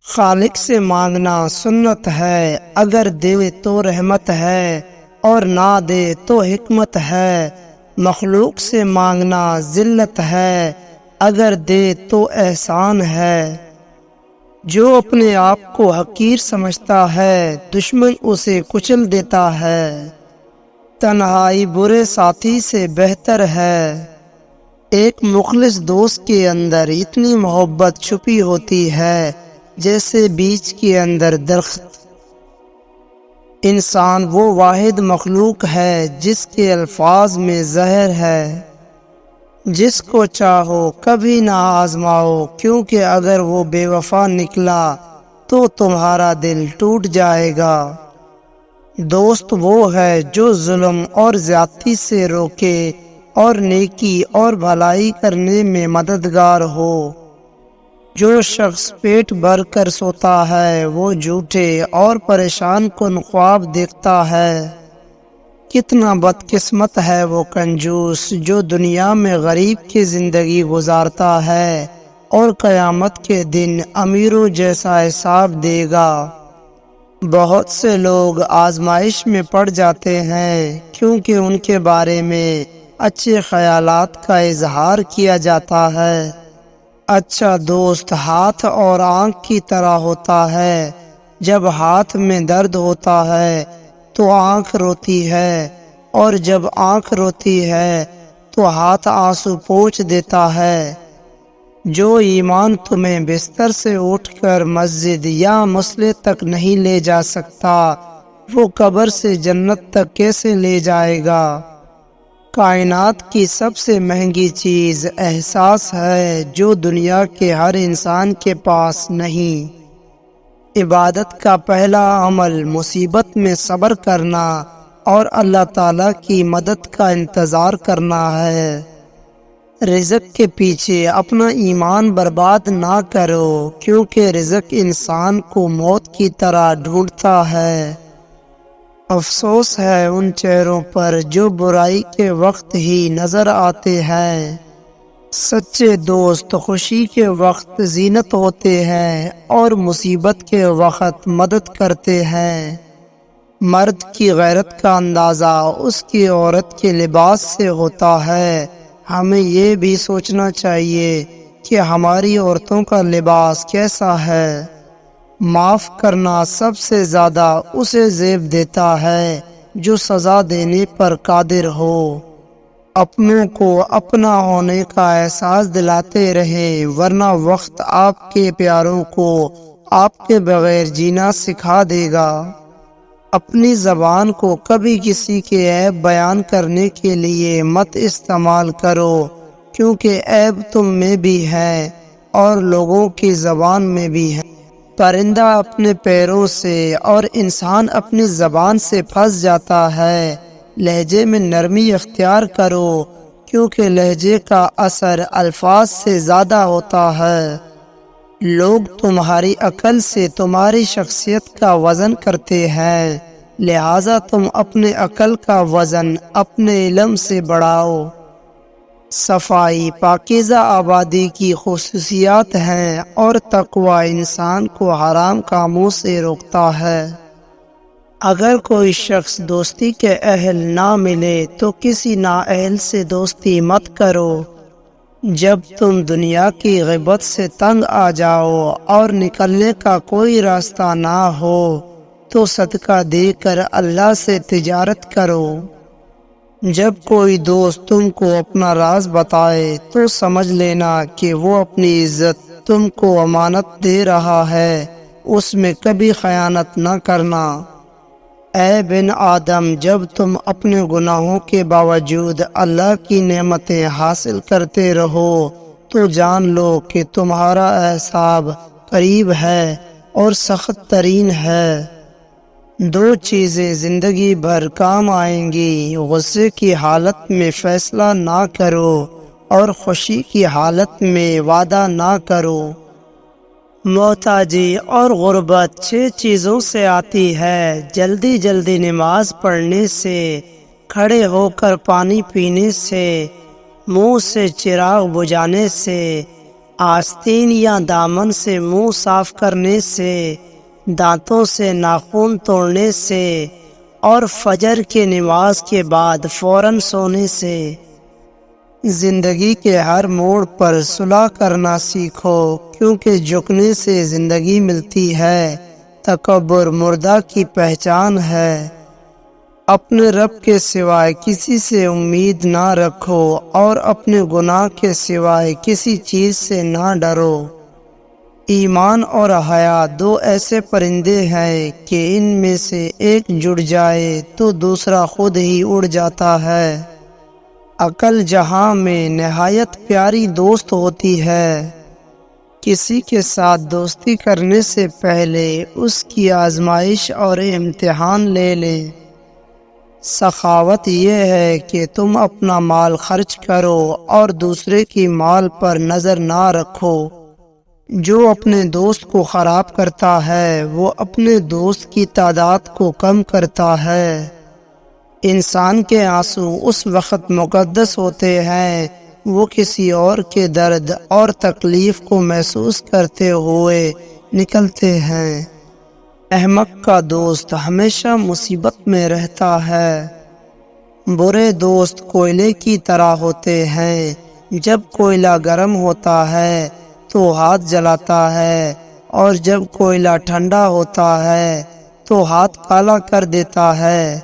خالق سے مانگنا سنت ہے، اگر دے تو رحمت ہے اور نہ دے تو حکمت ہے۔ مخلوق سے مانگنا ذلت ہے، اگر دے تو احسان ہے۔ جو اپنے آپ کو حقیر سمجھتا ہے، دشمن اسے کچل دیتا ہے۔ تنہائی برے ساتھی سے بہتر ہے۔ ایک مخلص دوست کے اندر اتنی محبت چھپی ہوتی ہے جیسے بیج کے اندر درخت۔ انسان وہ واحد مخلوق ہے جس کے الفاظ میں زہر ہے۔ جس کو چاہو کبھی نہ آزماؤ، کیونکہ اگر وہ بے وفا نکلا تو تمہارا دل ٹوٹ جائے گا۔ دوست وہ ہے جو ظلم اور زیادتی سے روکے اور نیکی اور بھلائی کرنے میں مددگار ہو۔ جو شخص پیٹ بھر کر سوتا ہے وہ جھوٹے اور پریشان کن خواب دیکھتا ہے۔ کتنا بدقسمت ہے وہ کنجوس جو دنیا میں غریب کی زندگی گزارتا ہے اور قیامت کے دن امیروں جیسا حساب دے گا۔ بہت سے لوگ آزمائش میں پڑ جاتے ہیں کیونکہ ان کے بارے میں اچھے خیالات کا اظہار کیا جاتا ہے۔ اچھا دوست ہاتھ اور آنکھ کی طرح ہوتا ہے۔ جب ہاتھ میں درد ہوتا ہے تو آنکھ روتی ہے، اور جب آنکھ روتی ہے تو ہاتھ آنسو پوچھ دیتا ہے۔ جو ایمان تمہیں بستر سے اٹھ کر مسجد یا مصلے تک نہیں لے جا سکتا، وہ قبر سے جنت تک کیسے لے جائے گا؟ کائنات کی سب سے مہنگی چیز احساس ہے جو دنیا کے ہر انسان کے پاس نہیں۔ عبادت کا پہلا عمل مصیبت میں صبر کرنا اور اللہ تعالیٰ کی مدد کا انتظار کرنا ہے۔ رزق کے پیچھے اپنا ایمان برباد نہ کرو، کیونکہ رزق انسان کو موت کی طرح ڈھونڈتا ہے۔ افسوس ہے ان چہروں پر جو برائی کے وقت ہی نظر آتے ہیں۔ سچے دوست خوشی کے وقت زینت ہوتے ہیں اور مصیبت کے وقت مدد کرتے ہیں۔ مرد کی غیرت کا اندازہ اس کی عورت کے لباس سے ہوتا ہے۔ ہمیں یہ بھی سوچنا چاہیے کہ ہماری عورتوں کا لباس کیسا ہے۔ معاف کرنا سب سے زیادہ اسے زیب دیتا ہے جو سزا دینے پر قادر ہو۔ اپنوں کو اپنا ہونے کا احساس دلاتے رہیں، ورنہ وقت آپ کے پیاروں کو آپ کے بغیر جینا سکھا دے گا۔ اپنی زبان کو کبھی کسی کے عیب بیان کرنے کے لیے مت استعمال کرو، کیونکہ عیب تم میں بھی ہے اور لوگوں کی زبان میں بھی ہے۔ پرندہ اپنے پیروں سے اور انسان اپنی زبان سے پھنس جاتا ہے۔ لہجے میں نرمی اختیار کرو، کیونکہ لہجے کا اثر الفاظ سے زیادہ ہوتا ہے۔ لوگ تمہاری عقل سے تمہاری شخصیت کا وزن کرتے ہیں، لہذا تم اپنے عقل کا وزن اپنے علم سے بڑھاؤ۔ صفائی پاکیزہ آبادی کی خصوصیات ہیں اور تقوی انسان کو حرام کاموں سے روکتا ہے۔ اگر کوئی شخص دوستی کے اہل نہ ملے تو کسی نااہل سے دوستی مت کرو۔ جب تم دنیا کی غیبت سے تنگ آ جاؤ اور نکلنے کا کوئی راستہ نہ ہو تو صدقہ دے کر اللہ سے تجارت کرو۔ جب کوئی دوست تم کو اپنا راز بتائے تو سمجھ لینا کہ وہ اپنی عزت تم کو امانت دے رہا ہے، اس میں کبھی خیانت نہ کرنا۔ اے بن آدم، جب تم اپنے گناہوں کے باوجود اللہ کی نعمتیں حاصل کرتے رہو تو جان لو کہ تمہارا حساب قریب ہے اور سخت ترین ہے۔ دو چیزیں زندگی بھر کام آئیں گی، غصے کی حالت میں فیصلہ نہ کرو اور خوشی کی حالت میں وعدہ نہ کرو۔ محتاجی اور غربت 6 چیزوں سے آتی ہے: جلدی جلدی نماز پڑھنے سے، کھڑے ہو کر پانی پینے سے، منہ سے چراغ بجھانے سے، آستین یا دامن سے منہ صاف کرنے سے، دانتوں سے ناخن توڑنے سے، اور فجر کی نماز کے بعد فوراً سونے سے۔ زندگی کے ہر موڑ پر صلح کرنا سیکھو، کیونکہ جھکنے سے زندگی ملتی ہے۔ تکبر مردہ کی پہچان ہے۔ اپنے رب کے سوائے کسی سے امید نہ رکھو، اور اپنے گناہ کے سوائے کسی چیز سے نہ ڈرو۔ ایمان اور حیا دو ایسے پرندے ہیں کہ ان میں سے ایک جڑ جائے تو دوسرا خود ہی اڑ جاتا ہے۔ عقل جہاں میں نہایت پیاری دوست ہوتی ہے۔ کسی کے ساتھ دوستی کرنے سے پہلے اس کی آزمائش اور امتحان لے لیں۔ سخاوت یہ ہے کہ تم اپنا مال خرچ کرو اور دوسرے کی مال پر نظر نہ رکھو۔ جو اپنے دوست کو خراب کرتا ہے وہ اپنے دوست کی تعداد کو کم کرتا ہے۔ انسان کے آنسو اس وقت مقدس ہوتے ہیں وہ کسی اور کے درد اور تکلیف کو محسوس کرتے ہوئے نکلتے ہیں۔ احمق کا دوست ہمیشہ مصیبت میں رہتا ہے۔ برے دوست کوئلے کی طرح ہوتے ہیں، جب کوئلہ گرم ہوتا ہے تو ہاتھ جلاتا ہے، اور جب کوئلہ ٹھنڈا ہوتا ہے تو ہاتھ کالا کر دیتا ہے۔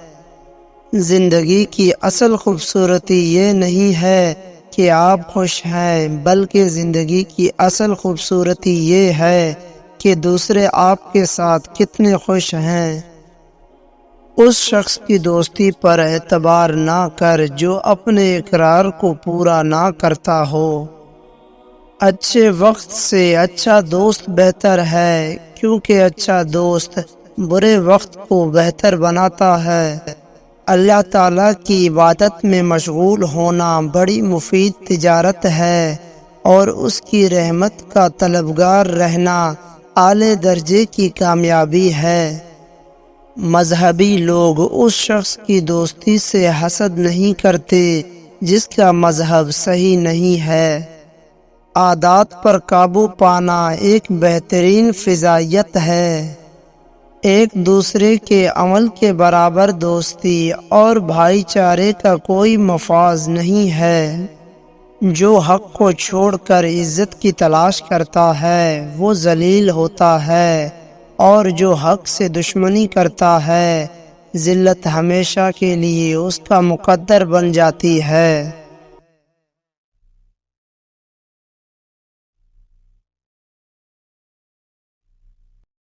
زندگی کی اصل خوبصورتی یہ نہیں ہے کہ آپ خوش ہیں، بلکہ زندگی کی اصل خوبصورتی یہ ہے کہ دوسرے آپ کے ساتھ کتنے خوش ہیں۔ اس شخص کی دوستی پر اعتبار نہ کر جو اپنے اقرار کو پورا نہ کرتا ہو۔ اچھے وقت سے اچھا دوست بہتر ہے، کیونکہ اچھا دوست برے وقت کو بہتر بناتا ہے۔ اللہ تعالیٰ کی عبادت میں مشغول ہونا بڑی مفید تجارت ہے، اور اس کی رحمت کا طلبگار رہنا اعلی درجے کی کامیابی ہے۔ مذہبی لوگ اس شخص کی دوستی سے حسد نہیں کرتے جس کا مذہب صحیح نہیں ہے۔ عادات پر قابو پانا ایک بہترین فضائیت ہے۔ ایک دوسرے کے عمل کے برابر دوستی اور بھائی چارے کا کوئی مفاز نہیں ہے۔ جو حق کو چھوڑ کر عزت کی تلاش کرتا ہے وہ ذلیل ہوتا ہے، اور جو حق سے دشمنی کرتا ہے ذلت ہمیشہ کے لیے اس کا مقدر بن جاتی ہے۔